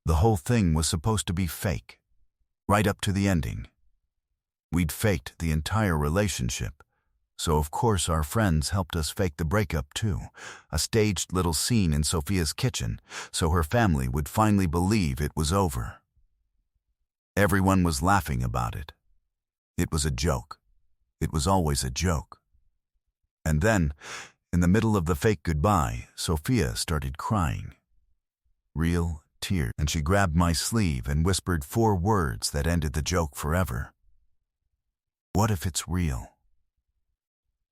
The whole thing was supposed to be fake, right up to the ending. We'd faked the entire relationship, so of course our friends helped us fake the breakup too, a staged little scene in Sophia's kitchen, so her family would finally believe it was over. Everyone was laughing about it. It was a joke. It was always a joke. And then, in the middle of the fake goodbye, Sophia started crying. Real tears. And she grabbed my sleeve and whispered 4 words that ended the joke forever. What if it's real?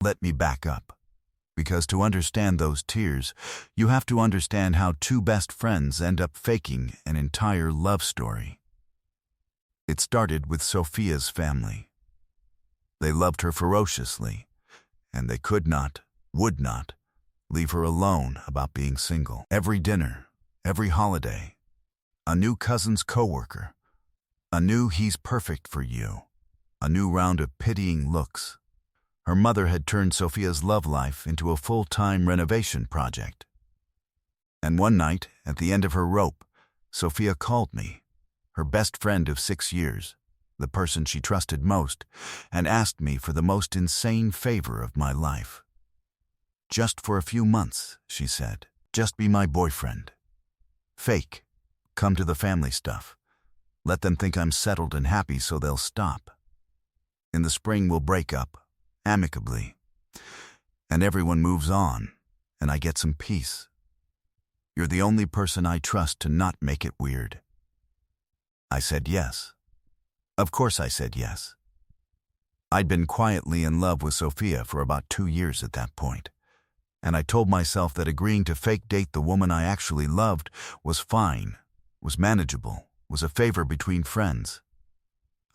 Let me back up. Because to understand those tears, you have to understand how 2 best friends end up faking an entire love story. It started with Sophia's family. They loved her ferociously, and they could not, would not, leave her alone about being single. Every dinner, every holiday, a new cousin's coworker, a new "he's perfect for you," a new round of pitying looks. Her mother had turned Sophia's love life into a full-time renovation project. And one night, at the end of her rope, Sophia called me, her best friend of 6 years, the person she trusted most, and asked me for the most insane favor of my life. Just for a few months, she said. Just be my boyfriend. Fake. Come to the family stuff. Let them think I'm settled and happy so they'll stop. In the spring we'll break up, amicably. And everyone moves on, and I get some peace. You're the only person I trust to not make it weird. I said yes. Of course I said yes. I'd been quietly in love with Sophia for about 2 years at that point, and I told myself that agreeing to fake date the woman I actually loved was fine, was manageable, was a favor between friends.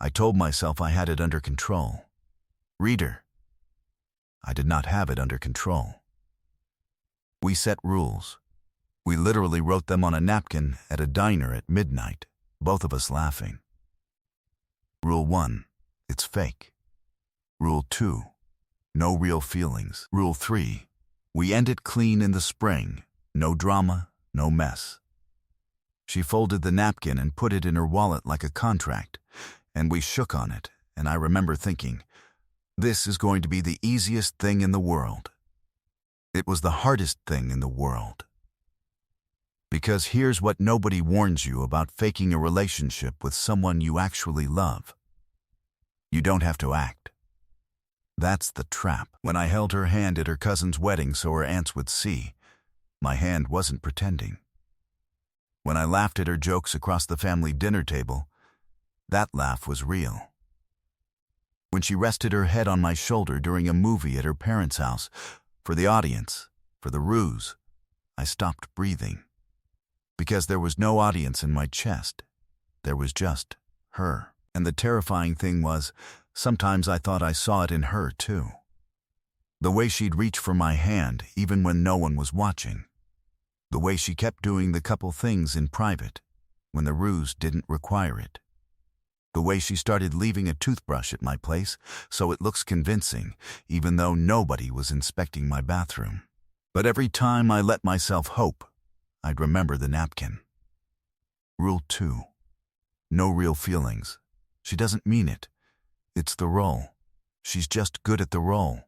I told myself I had it under control. Reader, I did not have it under control. We set rules. We literally wrote them on a napkin at a diner at midnight, both of us laughing. Rule 1, it's fake. Rule 2, no real feelings. Rule 3, we end it clean in the spring, no drama, no mess. She folded the napkin and put it in her wallet like a contract, and we shook on it, and I remember thinking, this is going to be the easiest thing in the world. It was the hardest thing in the world. Because here's what nobody warns you about faking a relationship with someone you actually love. You don't have to act. That's the trap. When I held her hand at her cousin's wedding so her aunts would see, my hand wasn't pretending. When I laughed at her jokes across the family dinner table, that laugh was real. When she rested her head on my shoulder during a movie at her parents' house, for the audience, for the ruse, I stopped breathing. Because there was no audience in my chest. There was just her. And the terrifying thing was, sometimes I thought I saw it in her too. The way she'd reach for my hand even when no one was watching. The way she kept doing the couple things in private, when the ruse didn't require it. The way she started leaving a toothbrush at my place so it looks convincing, even though nobody was inspecting my bathroom. But every time I let myself hope, I'd remember the napkin. Rule 2. No real feelings. She doesn't mean it. It's the role. She's just good at the role.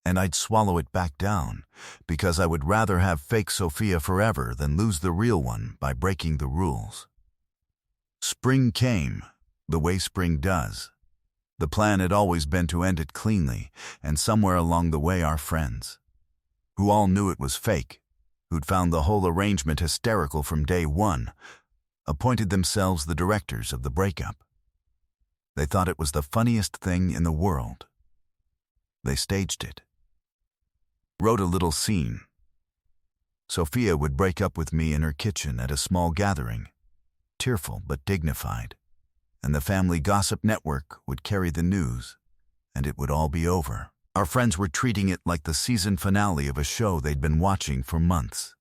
And I'd swallow it back down, because I would rather have fake Sophia forever than lose the real one by breaking the rules. Spring came, the way spring does. The plan had always been to end it cleanly, and somewhere along the way our friends, who all knew it was fake, who'd found the whole arrangement hysterical from day one, appointed themselves the directors of the breakup. They thought it was the funniest thing in the world. They staged it. Wrote a little scene. Sophia would break up with me in her kitchen at a small gathering, tearful but dignified, and the family gossip network would carry the news, and it would all be over. Our friends were treating it like the season finale of a show they'd been watching for months.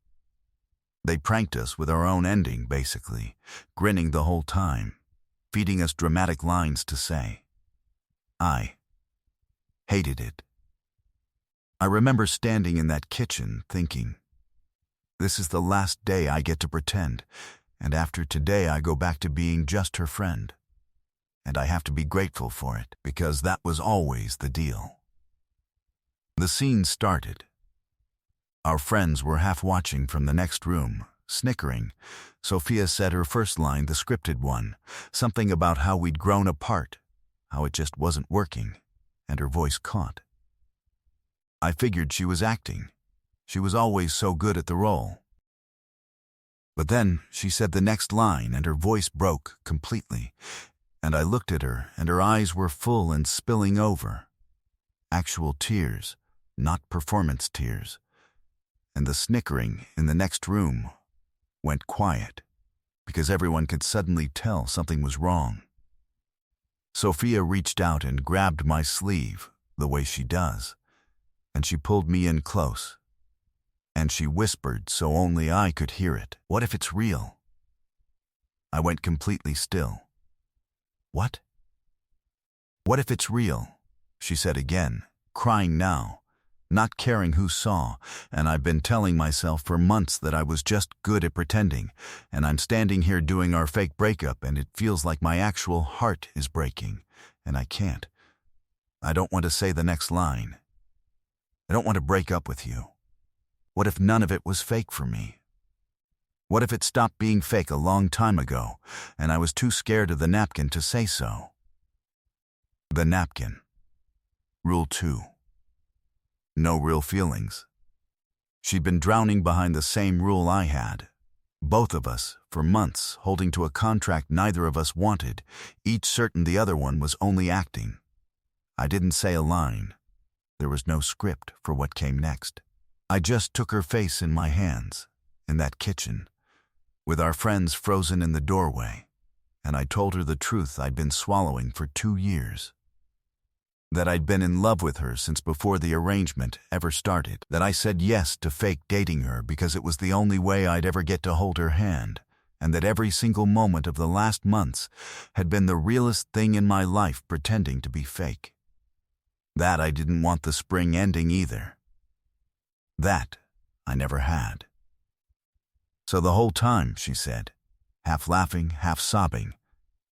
They pranked us with our own ending, basically, grinning the whole time, feeding us dramatic lines to say. I hated it. I remember standing in that kitchen thinking, this is the last day I get to pretend, And after today, I go back to being just her friend. And I have to be grateful for it, because that was always the deal. The scene started. Our friends were half watching from the next room, snickering. Sophia said her first line, the scripted one, something about how we'd grown apart, how it just wasn't working, and her voice caught. I figured she was acting. She was always so good at the role. But then she said the next line and her voice broke completely, and I looked at her and her eyes were full and spilling over. Actual tears, not performance tears. And the snickering in the next room went quiet, because everyone could suddenly tell something was wrong. Sophia reached out and grabbed my sleeve, the way she does, and she pulled me in close. And she whispered so only I could hear it. What if it's real? I went completely still. What? What if it's real? She said again, crying now, not caring who saw, and I've been telling myself for months that I was just good at pretending, and I'm standing here doing our fake breakup and it feels like my actual heart is breaking, and I can't. I don't want to say the next line. I don't want to break up with you. What if none of it was fake for me? What if it stopped being fake a long time ago, and I was too scared of the napkin to say so? The napkin. Rule 2. No real feelings. She'd been drowning behind the same rule I had. Both of us, for months, holding to a contract neither of us wanted, each certain the other one was only acting. I didn't say a line. There was no script for what came next. I just took her face in my hands, in that kitchen, with our friends frozen in the doorway, and I told her the truth I'd been swallowing for 2 years. That I'd been in love with her since before the arrangement ever started. That I said yes to fake dating her because it was the only way I'd ever get to hold her hand, and that every single moment of the last months had been the realest thing in my life pretending to be fake. That I didn't want the spring ending either. That I never had. So the whole time, she said, half laughing, half sobbing,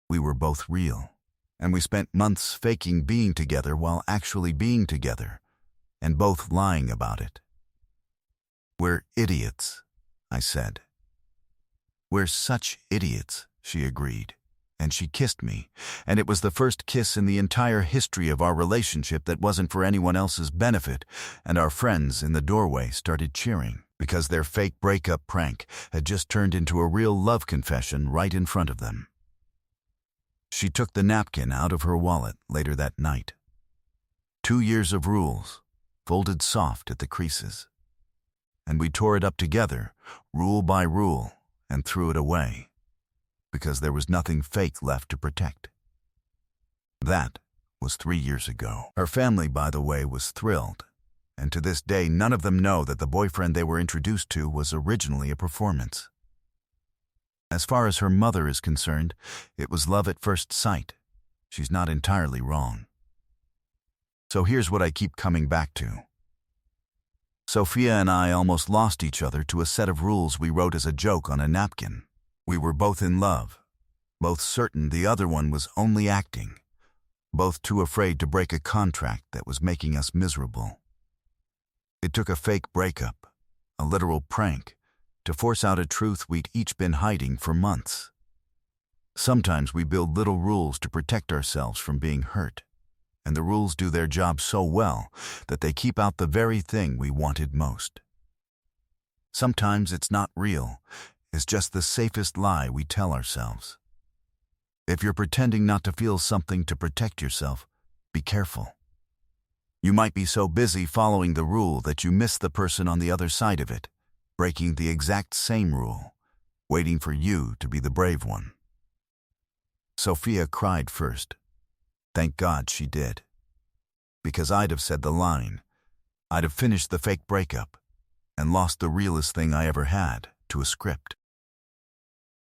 we were both real. And we spent months faking being together while actually being together, and both lying about it. We're idiots, I said. We're such idiots, she agreed, and she kissed me, and it was the first kiss in the entire history of our relationship that wasn't for anyone else's benefit, and our friends in the doorway started cheering, because their fake breakup prank had just turned into a real love confession right in front of them. She took the napkin out of her wallet later that night. 2 years of rules, folded soft at the creases. And we tore it up together, rule by rule, and threw it away, because there was nothing fake left to protect. That was 3 years ago. Her family, by the way, was thrilled, and to this day none of them know that the boyfriend they were introduced to was originally a performance. As far as her mother is concerned, it was love at first sight. She's not entirely wrong. So here's what I keep coming back to. Sophia and I almost lost each other to a set of rules we wrote as a joke on a napkin. We were both in love, both certain the other one was only acting, both too afraid to break a contract that was making us miserable. It took a fake breakup, a literal prank, to force out a truth we'd each been hiding for months. Sometimes we build little rules to protect ourselves from being hurt, and the rules do their job so well that they keep out the very thing we wanted most. Sometimes it's not real, it's just the safest lie we tell ourselves. If you're pretending not to feel something to protect yourself, be careful. You might be so busy following the rule that you miss the person on the other side of it, breaking the exact same rule, waiting for you to be the brave one. Sophia cried first. Thank God she did. Because I'd have said the line, I'd have finished the fake breakup, and lost the realest thing I ever had to a script.